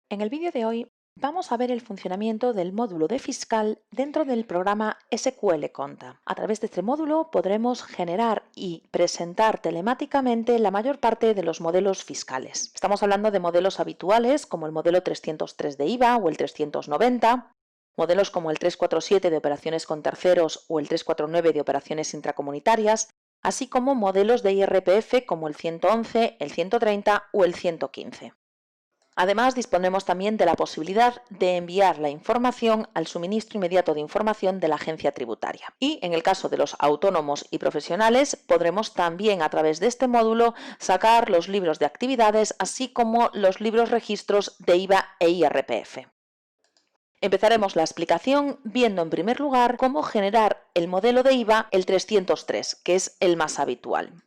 En el vídeo de hoy vamos a ver el funcionamiento del módulo de fiscal dentro del programa SQL Conta. A través de este módulo podremos generar y presentar telemáticamente la mayor parte de los modelos fiscales. Estamos hablando de modelos habituales como el modelo 303 de IVA o el 390, modelos como el 347 de operaciones con terceros o el 349 de operaciones intracomunitarias, así como modelos de IRPF como el 111, el 130 o el 115. Además, disponemos también de la posibilidad de enviar la información al suministro inmediato de información de la agencia tributaria. Y en el caso de los autónomos y profesionales, podremos también a través de este módulo sacar los libros de actividades, así como los libros registros de IVA e IRPF. Empezaremos la explicación viendo en primer lugar cómo generar el modelo de IVA, el 303, que es el más habitual.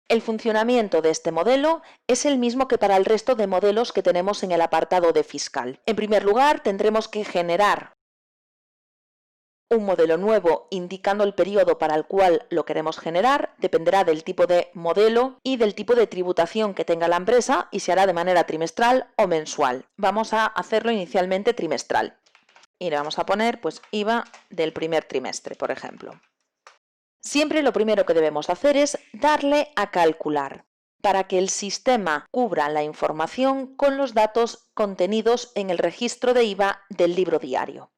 El funcionamiento de este modelo es el mismo que para el resto de modelos que tenemos en el apartado de fiscal. En primer lugar, tendremos que generar un modelo nuevo indicando el periodo para el cual lo queremos generar. Dependerá del tipo de modelo y del tipo de tributación que tenga la empresa y se hará de manera trimestral o mensual. Vamos a hacerlo inicialmente trimestral y le vamos a poner IVA del primer trimestre, por ejemplo. Siempre lo primero que debemos hacer es darle a calcular para que el sistema cubra la información con los datos contenidos en el registro de IVA del libro diario.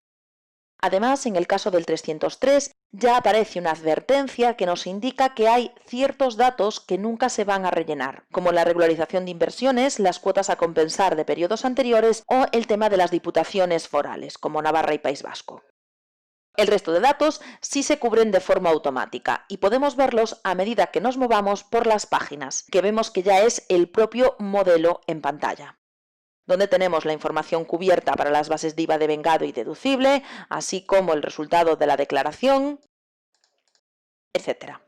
Además, en el caso del 303 ya aparece una advertencia que nos indica que hay ciertos datos que nunca se van a rellenar, como la regularización de inversiones, las cuotas a compensar de periodos anteriores o el tema de las diputaciones forales, como Navarra y País Vasco. El resto de datos sí se cubren de forma automática y podemos verlos a medida que nos movamos por las páginas, que vemos que ya es el propio modelo en pantalla, donde tenemos la información cubierta para las bases de IVA devengado y deducible, así como el resultado de la declaración, etc.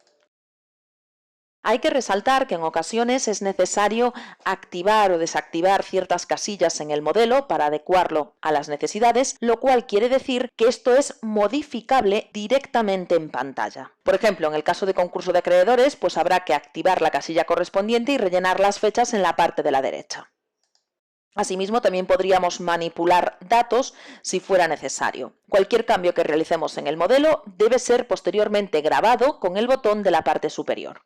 Hay que resaltar que en ocasiones es necesario activar o desactivar ciertas casillas en el modelo para adecuarlo a las necesidades, lo cual quiere decir que esto es modificable directamente en pantalla. Por ejemplo, en el caso de concurso de acreedores, habrá que activar la casilla correspondiente y rellenar las fechas en la parte de la derecha. Asimismo, también podríamos manipular datos si fuera necesario. Cualquier cambio que realicemos en el modelo debe ser posteriormente grabado con el botón de la parte superior.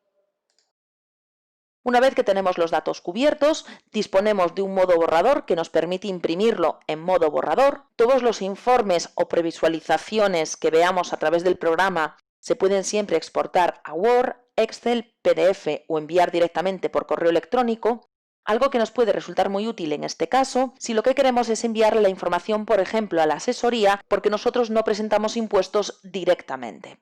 Una vez que tenemos los datos cubiertos, disponemos de un modo borrador que nos permite imprimirlo en modo borrador. Todos los informes o previsualizaciones que veamos a través del programa se pueden siempre exportar a Word, Excel, PDF o enviar directamente por correo electrónico, algo que nos puede resultar muy útil en este caso si lo que queremos es enviarle la información, por ejemplo, a la asesoría porque nosotros no presentamos impuestos directamente.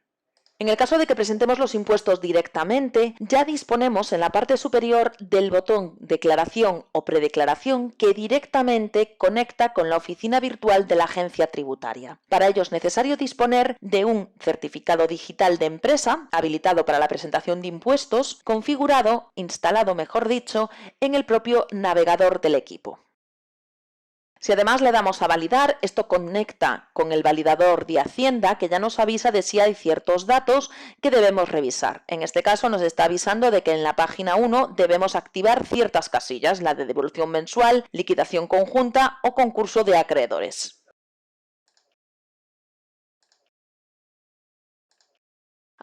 En el caso de que presentemos los impuestos directamente, ya disponemos en la parte superior del botón Declaración o Predeclaración que directamente conecta con la oficina virtual de la agencia tributaria. Para ello es necesario disponer de un certificado digital de empresa, habilitado para la presentación de impuestos, configurado, instalado mejor dicho, en el propio navegador del equipo. Si además le damos a validar, esto conecta con el validador de Hacienda que ya nos avisa de si hay ciertos datos que debemos revisar. En este caso nos está avisando de que en la página 1 debemos activar ciertas casillas, la de devolución mensual, liquidación conjunta o concurso de acreedores.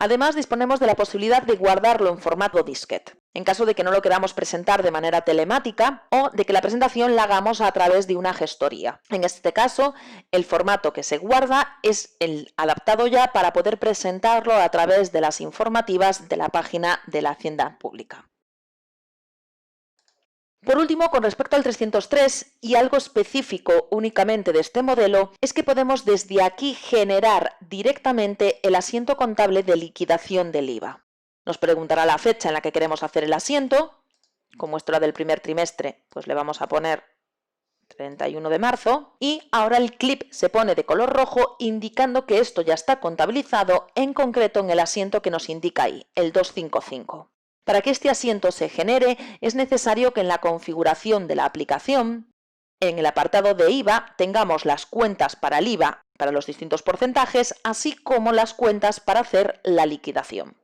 Además, disponemos de la posibilidad de guardarlo en formato disquete, en caso de que no lo queramos presentar de manera telemática o de que la presentación la hagamos a través de una gestoría. En este caso, el formato que se guarda es el adaptado ya para poder presentarlo a través de las informativas de la página de la Hacienda Pública. Por último, con respecto al 303 y algo específico únicamente de este modelo, es que podemos desde aquí generar directamente el asiento contable de liquidación del IVA. Nos preguntará la fecha en la que queremos hacer el asiento. Como esto era del primer trimestre, le vamos a poner 31 de marzo. Y ahora el clip se pone de color rojo indicando que esto ya está contabilizado, en concreto en el asiento que nos indica ahí, el 255. Para que este asiento se genere, es necesario que en la configuración de la aplicación, en el apartado de IVA, tengamos las cuentas para el IVA para los distintos porcentajes, así como las cuentas para hacer la liquidación.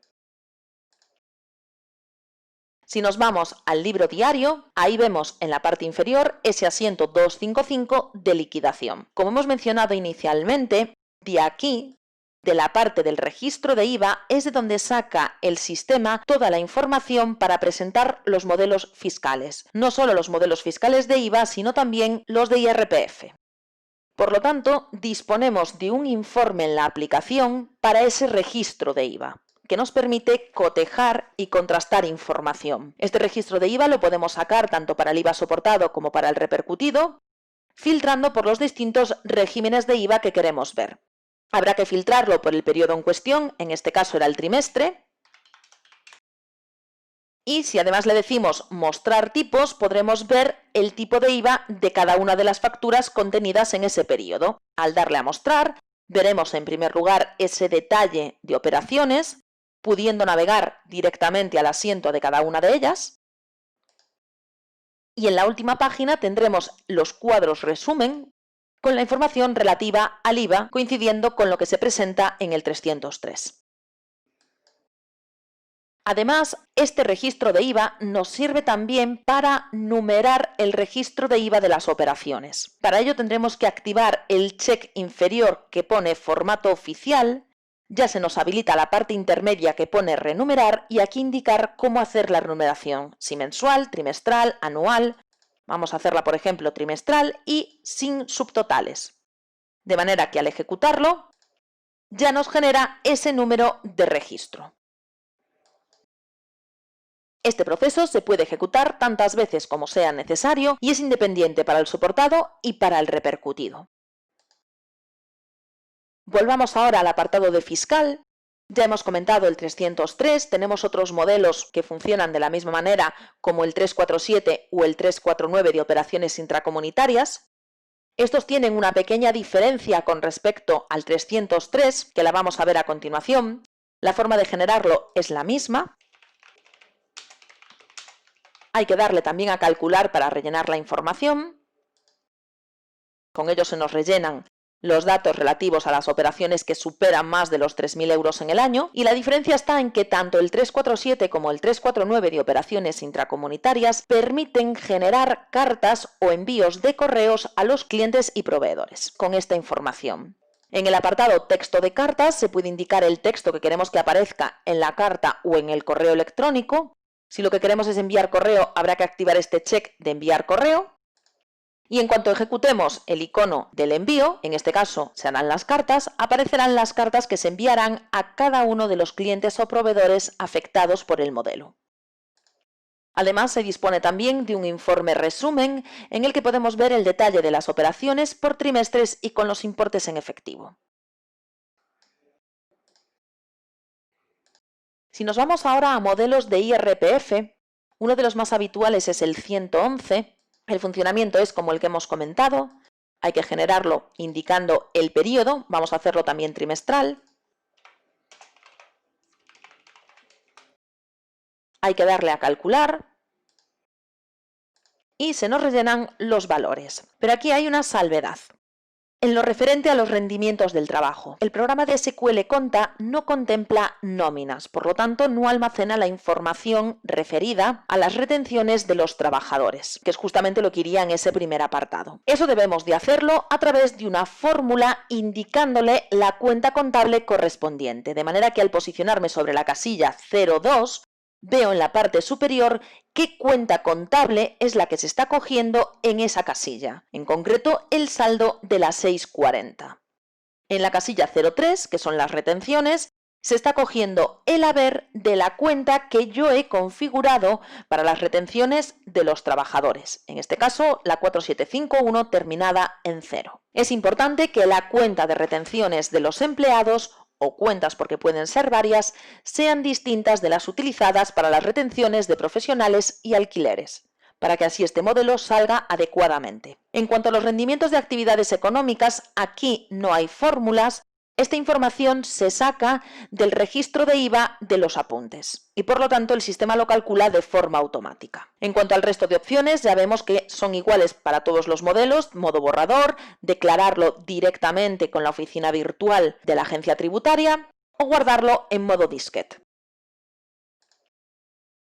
Si nos vamos al libro diario, ahí vemos en la parte inferior ese asiento 255 de liquidación. Como hemos mencionado inicialmente, de aquí, de la parte del registro de IVA, es de donde saca el sistema toda la información para presentar los modelos fiscales. No solo los modelos fiscales de IVA, sino también los de IRPF. Por lo tanto, disponemos de un informe en la aplicación para ese registro de IVA, que nos permite cotejar y contrastar información. Este registro de IVA lo podemos sacar tanto para el IVA soportado como para el repercutido, filtrando por los distintos regímenes de IVA que queremos ver. Habrá que filtrarlo por el periodo en cuestión, en este caso era el trimestre, y si además le decimos mostrar tipos, podremos ver el tipo de IVA de cada una de las facturas contenidas en ese periodo. Al darle a mostrar, veremos en primer lugar ese detalle de operaciones, pudiendo navegar directamente al asiento de cada una de ellas. Y en la última página tendremos los cuadros resumen con la información relativa al IVA, coincidiendo con lo que se presenta en el 303. Además, este registro de IVA nos sirve también para numerar el registro de IVA de las operaciones. Para ello tendremos que activar el check inferior que pone formato oficial, ya se nos habilita la parte intermedia que pone renumerar y aquí indicar cómo hacer la numeración, si mensual, trimestral, anual. Vamos a hacerla, por ejemplo, trimestral y sin subtotales. De manera que al ejecutarlo, ya nos genera ese número de registro. Este proceso se puede ejecutar tantas veces como sea necesario y es independiente para el soportado y para el repercutido. Volvamos ahora al apartado de fiscal. Ya hemos comentado el 303, tenemos otros modelos que funcionan de la misma manera como el 347 o el 349 de operaciones intracomunitarias. Estos tienen una pequeña diferencia con respecto al 303, que la vamos a ver a continuación. La forma de generarlo es la misma. Hay que darle también a calcular para rellenar la información. Con ello se nos rellenan los datos relativos a las operaciones que superan más de los 3.000 euros en el año, y la diferencia está en que tanto el 347 como el 349 de operaciones intracomunitarias permiten generar cartas o envíos de correos a los clientes y proveedores con esta información. En el apartado texto de cartas se puede indicar el texto que queremos que aparezca en la carta o en el correo electrónico. Si lo que queremos es enviar correo, habrá que activar este check de enviar correo. Y en cuanto ejecutemos el icono del envío, en este caso serán las cartas, aparecerán las cartas que se enviarán a cada uno de los clientes o proveedores afectados por el modelo. Además, se dispone también de un informe resumen en el que podemos ver el detalle de las operaciones por trimestres y con los importes en efectivo. Si nos vamos ahora a modelos de IRPF, uno de los más habituales es el 111. El funcionamiento es como el que hemos comentado. Hay que generarlo indicando el periodo. Vamos a hacerlo también trimestral. Hay que darle a calcular. Y se nos rellenan los valores. Pero aquí hay una salvedad. En lo referente a los rendimientos del trabajo, el programa de SQL Conta no contempla nóminas, por lo tanto no almacena la información referida a las retenciones de los trabajadores, que es justamente lo que iría en ese primer apartado. Eso debemos de hacerlo a través de una fórmula indicándole la cuenta contable correspondiente, de manera que al posicionarme sobre la casilla 02, veo en la parte superior qué cuenta contable es la que se está cogiendo en esa casilla, en concreto el saldo de las 640. En la casilla 03, que son las retenciones, se está cogiendo el haber de la cuenta que yo he configurado para las retenciones de los trabajadores, en este caso la 4751 terminada en 0. Es importante que la cuenta de retenciones de los empleados o cuentas, porque pueden ser varias, sean distintas de las utilizadas para las retenciones de profesionales y alquileres, para que así este modelo salga adecuadamente. En cuanto a los rendimientos de actividades económicas, aquí no hay fórmulas. Esta información se saca del registro de IVA de los apuntes y por lo tanto el sistema lo calcula de forma automática. En cuanto al resto de opciones, ya vemos que son iguales para todos los modelos: modo borrador, declararlo directamente con la oficina virtual de la agencia tributaria o guardarlo en modo disquete.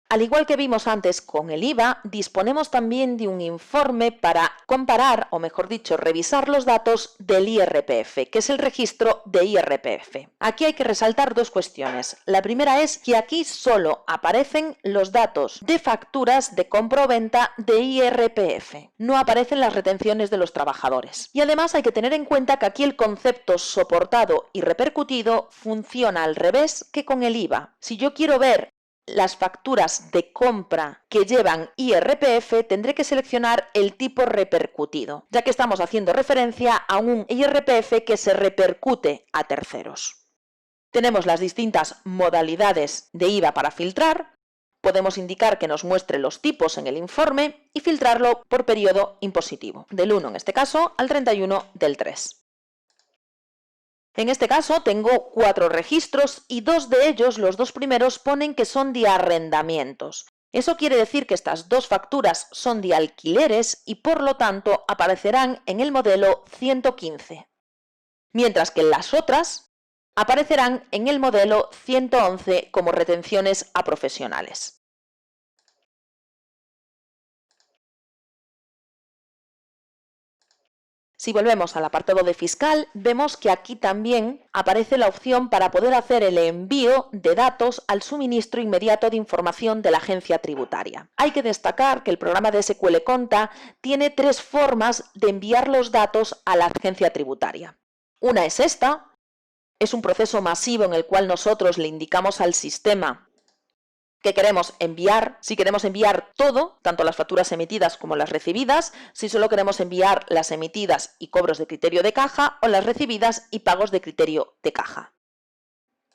Al igual que vimos antes con el IVA, disponemos también de un informe para comparar, o mejor dicho, revisar los datos del IRPF, que es el registro de IRPF. Aquí hay que resaltar dos cuestiones. La primera es que aquí solo aparecen los datos de facturas de compra-venta de IRPF. No aparecen las retenciones de los trabajadores. Y además hay que tener en cuenta que aquí el concepto soportado y repercutido funciona al revés que con el IVA. Si yo quiero ver las facturas de compra que llevan IRPF, tendré que seleccionar el tipo repercutido, ya que estamos haciendo referencia a un IRPF que se repercute a terceros. Tenemos las distintas modalidades de IVA para filtrar. Podemos indicar que nos muestre los tipos en el informe y filtrarlo por periodo impositivo, del 1 en este caso al 31 del 3. En este caso tengo 4 registros y 2 de ellos, los 2 primeros, ponen que son de arrendamientos. Eso quiere decir que estas 2 facturas son de alquileres y por lo tanto aparecerán en el modelo 115, mientras que las otras aparecerán en el modelo 111 como retenciones a profesionales. Si volvemos al apartado de fiscal, vemos que aquí también aparece la opción para poder hacer el envío de datos al suministro inmediato de información de la agencia tributaria. Hay que destacar que el programa de SQL Conta tiene 3 formas de enviar los datos a la agencia tributaria. Una es esta, es un proceso masivo en el cual nosotros le indicamos al sistema que queremos enviar, si queremos enviar todo, tanto las facturas emitidas como las recibidas, si solo queremos enviar las emitidas y cobros de criterio de caja o las recibidas y pagos de criterio de caja.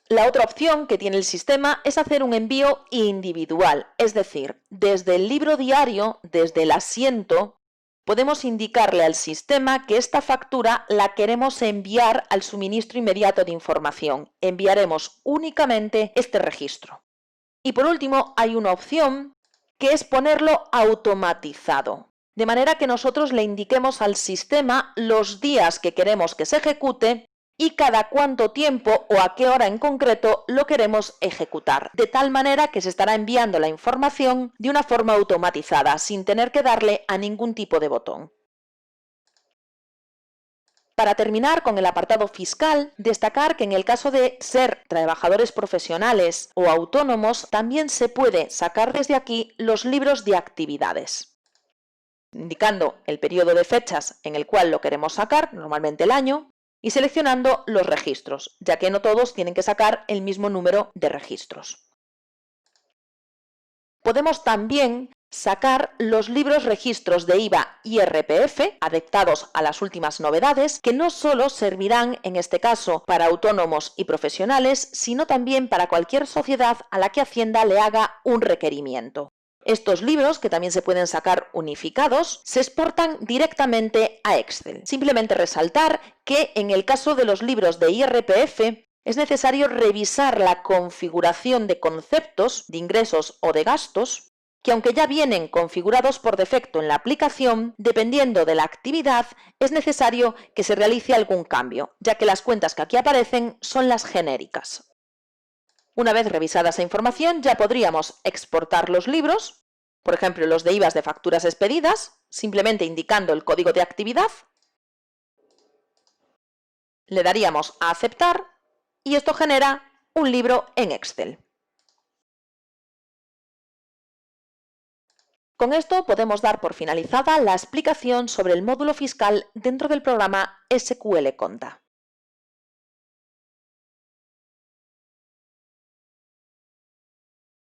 La otra opción que tiene el sistema es hacer un envío individual, es decir, desde el libro diario, desde el asiento, podemos indicarle al sistema que esta factura la queremos enviar al suministro inmediato de información. Enviaremos únicamente este registro. Y por último, hay una opción que es ponerlo automatizado, de manera que nosotros le indiquemos al sistema los días que queremos que se ejecute y cada cuánto tiempo o a qué hora en concreto lo queremos ejecutar, de tal manera que se estará enviando la información de una forma automatizada, sin tener que darle a ningún tipo de botón. Para terminar con el apartado fiscal, destacar que en el caso de ser trabajadores profesionales o autónomos, también se puede sacar desde aquí los libros de actividades, indicando el periodo de fechas en el cual lo queremos sacar, normalmente el año, y seleccionando los registros, ya que no todos tienen que sacar el mismo número de registros. Podemos también sacar los libros registros de IVA y IRPF, adaptados a las últimas novedades, que no solo servirán en este caso para autónomos y profesionales, sino también para cualquier sociedad a la que Hacienda le haga un requerimiento. Estos libros, que también se pueden sacar unificados, se exportan directamente a Excel. Simplemente resaltar que en el caso de los libros de IRPF, es necesario revisar la configuración de conceptos, de ingresos o de gastos, que aunque ya vienen configurados por defecto en la aplicación, dependiendo de la actividad, es necesario que se realice algún cambio, ya que las cuentas que aquí aparecen son las genéricas. Una vez revisada esa información, ya podríamos exportar los libros, por ejemplo los de IVAs de facturas expedidas, simplemente indicando el código de actividad. Le daríamos a aceptar y esto genera un libro en Excel. Con esto podemos dar por finalizada la explicación sobre el módulo fiscal dentro del programa SQL Conta.